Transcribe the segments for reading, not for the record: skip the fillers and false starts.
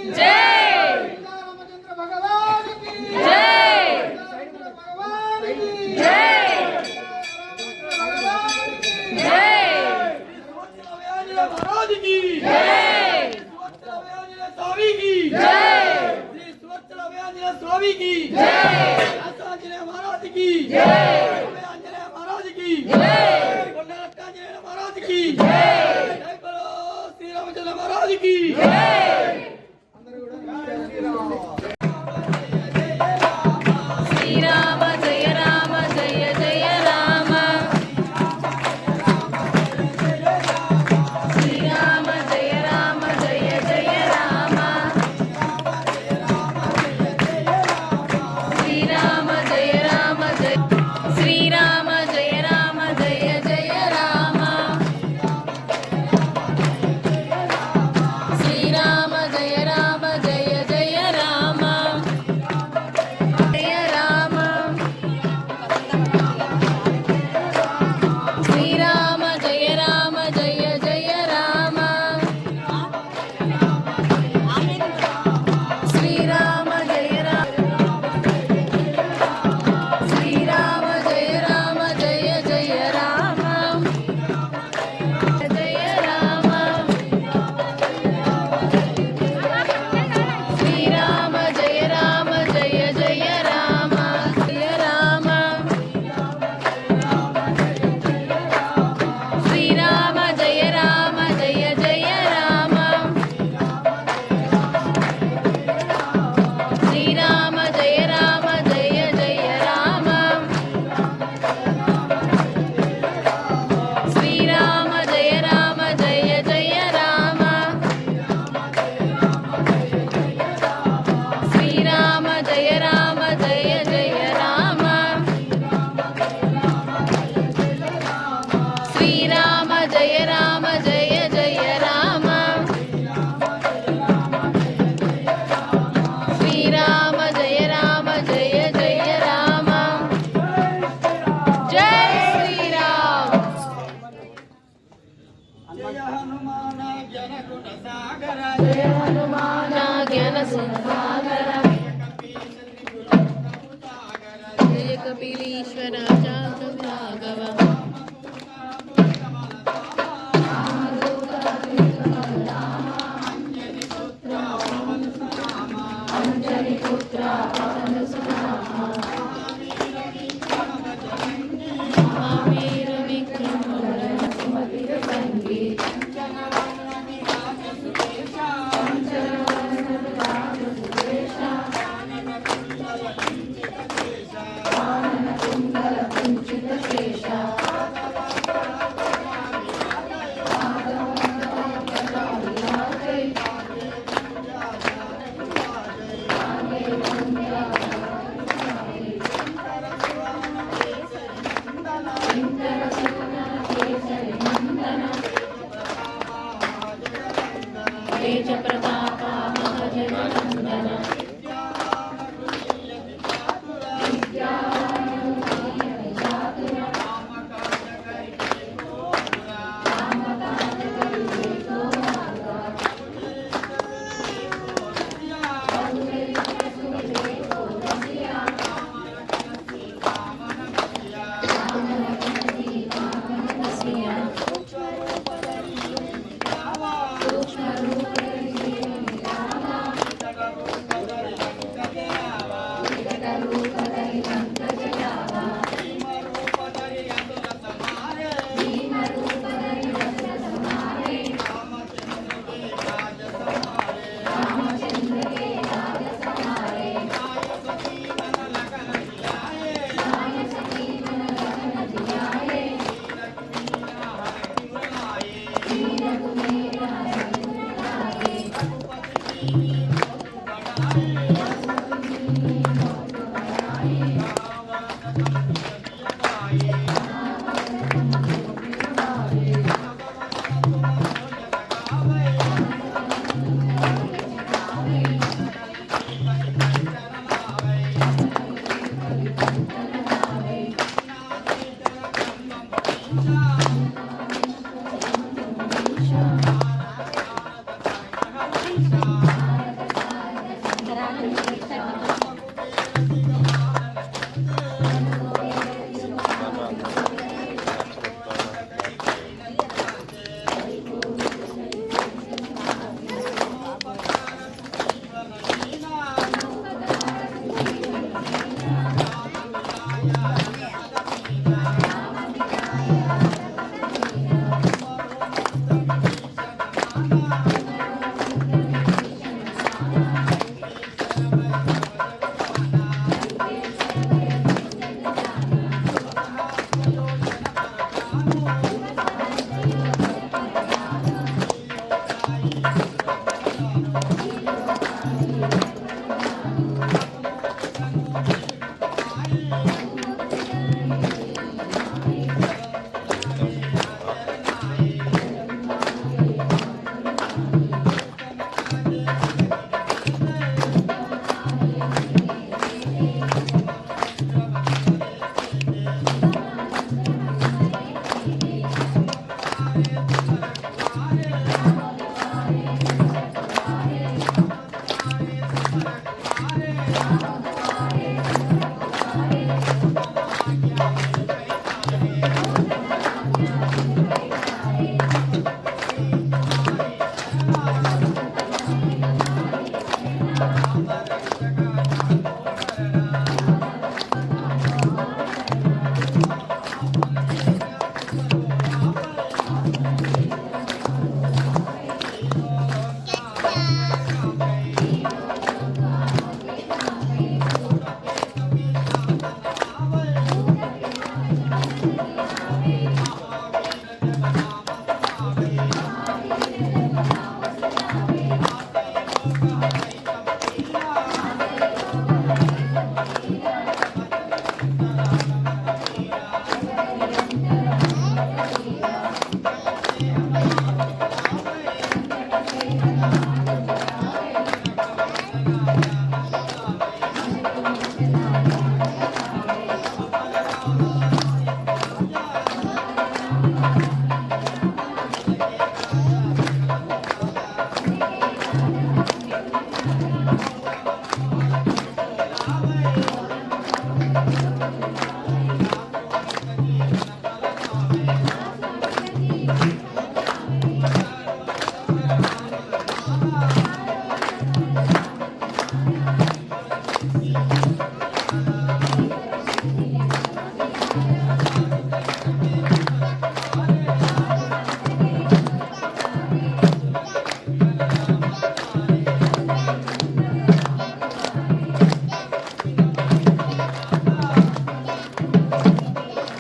जय रामचंद्र भगवान की जय भगवान की जय भगवान की जय महाराज की जय स्वामी की जय श्री सुवत्सला स्वामी की जय महाराज की जय महाराज की जय महाराज की जय श्री रामचंद्र महाराज की जय कपिलीश्वर भागव Krishna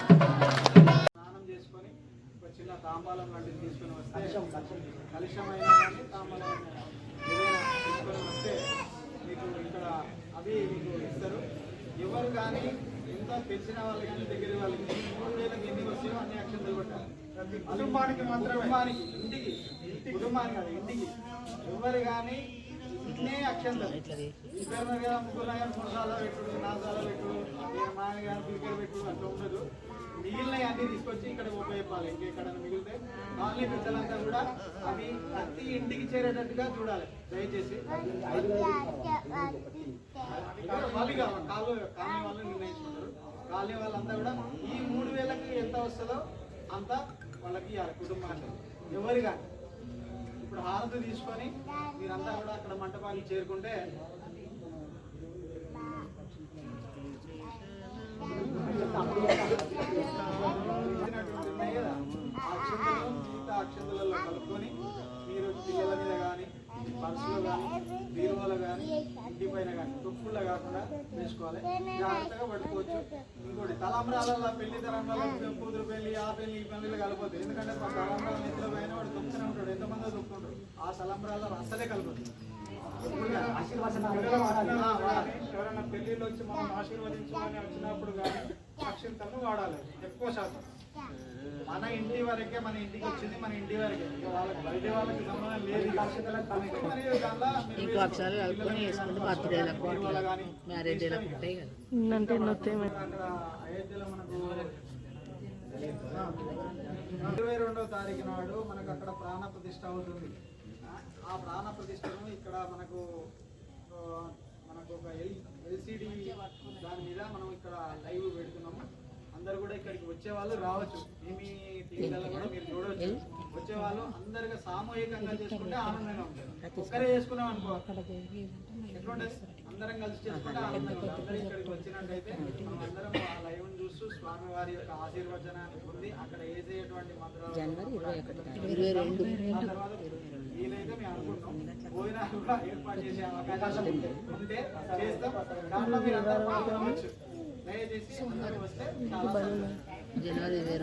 స్నానం చేసుకొని ఒక చిన్న తాంబాలం లాంటిది తీసుకొని వస్తే కలుషమైన కానీ తాంబాలం ఏదైనా తీసుకొని వస్తే మీకు ఇక్కడ అవి మీకు ఇస్తారు. ఎవరు కానీ ఎంత తెలిసిన వాళ్ళు కానీ దగ్గర వాళ్ళకి 3,000కి ఎన్ని వస్తాయో అన్ని అక్షంతలు కొట్టాలి. ప్రతి కుటుంబానికి మాత్రమే, కుటుంబానికి ఇంటికి కుటుంబానికి కాదు ఇంటికి ఎవరు కానీ ఇన్నే అక్షంతలు ఇద్దరు కదా ముగ్గురు కానీ 3 సార్లు పెట్టుడు 4 సార్లు పెట్టుడు మాయన కానీ పిలికలు పెట్టుడు అట్లా ఉండదు. మిగిలినవి అన్ని తీసుకొచ్చి ఇక్కడ ఉపయోగపాలి. ఇంకెక్కడైనా మిగిలితే కాలనీ పెద్దలంతా కూడా అవి ప్రతి ఇంటికి చేరేటట్టుగా చూడాలి. దయచేసి వాళ్ళు కాలనీ వాళ్ళు నిర్ణయించుకుంటారు. కాలనీ వాళ్ళంతా కూడా ఈ 3,000కి ఎంత వస్తుందో అంత వాళ్ళకి ఇవ్వాలి కుటుంబానికి. ఎవరు కానీ ఇప్పుడు హారతి తీసుకొని మీరంతా కూడా అక్కడ మంటపానికి చేరుకుంటే ఉన్నాయి కదా ఆ అక్షంతలు మిగతా అక్షంతలలో కలుపుకొని మీరు పిల్లల మీద కానీ పర్సులో కానీ బీరువాలో కానీ ఇంటి పైన కానీ తుప్పుల్లో కాకుండా వేసుకోవాలి. జాగ్రత్తగా పట్టుకోవచ్చు. ఇంకోటి తలంబ్రాలలో పెళ్లి తలంబ్రాల కూతురు పెళ్లి ఆ పెళ్లి ఈ పెళ్లి కలపదు. ఎందుకంటే తలంబ్రాల నిద్ర పైన వాడు తొక్కుతూనే ఉంటాడు. ఎంతమందో తొక్కుంటారు. ఆ తలంబ్రాల అసలే కలపదు. ఎవరైనా పెళ్లిలో వచ్చి మనం ఆశీర్వదించాలని వచ్చినప్పుడు కానీ అక్షంతలను వాడాలి ఎక్కువ శాతం. మన ఇంటి వరకే, మన ఇంటికి వచ్చింది మన ఇంటి వరకే, వాళ్ళకి బయట వాళ్ళకి సంబంధం లేదు. అయోధ్యలో మనకు 22వ తారీఖు నాడు మనకు అక్కడ ప్రాణ ప్రతిష్ఠ అవుతుంది. ఆ ప్రాణ ప్రతిష్టను ఇక్కడ మనకు ఒక ఎల్సిడి దాని మీద మనం ఇక్కడ లైవ్ పెడుతున్నాము. అందరు కూడా ఇక్కడికి వచ్చేవాళ్ళు రావచ్చు. మీ టీవీలలో కూడా మీరు చూడవచ్చు. వచ్చేవాళ్ళు అందరిగా సామూహికంగా చేసుకుంటే ఆనందంగా ఉంటుంది. ఒక్కరే చేసుకున్నాం అనుకో ఎట్లుంటుంది, అందరం కలిసి చేసుకుంటే ఆనందంగా ఉంటుంది. అందరూ ఇక్కడికి వచ్చినట్టయితే మనం అందరం ఆ లైవ్ చూస్తూ స్వామివారి యొక్క ఆశీర్వచనాన్ని పొంది అక్కడ వేసేటువంటి మంత్రాలు వీలైతే మేము అనుకుంటాం భోజనాలు కూడా ఏర్పాటు చేసే అవకాశం ఉంటే చేస్తాం. దాంట్లో మీరు అందరూ పాల్గొనవచ్చు. దయచేసి అందరూ వస్తే చాలా జనవరి 22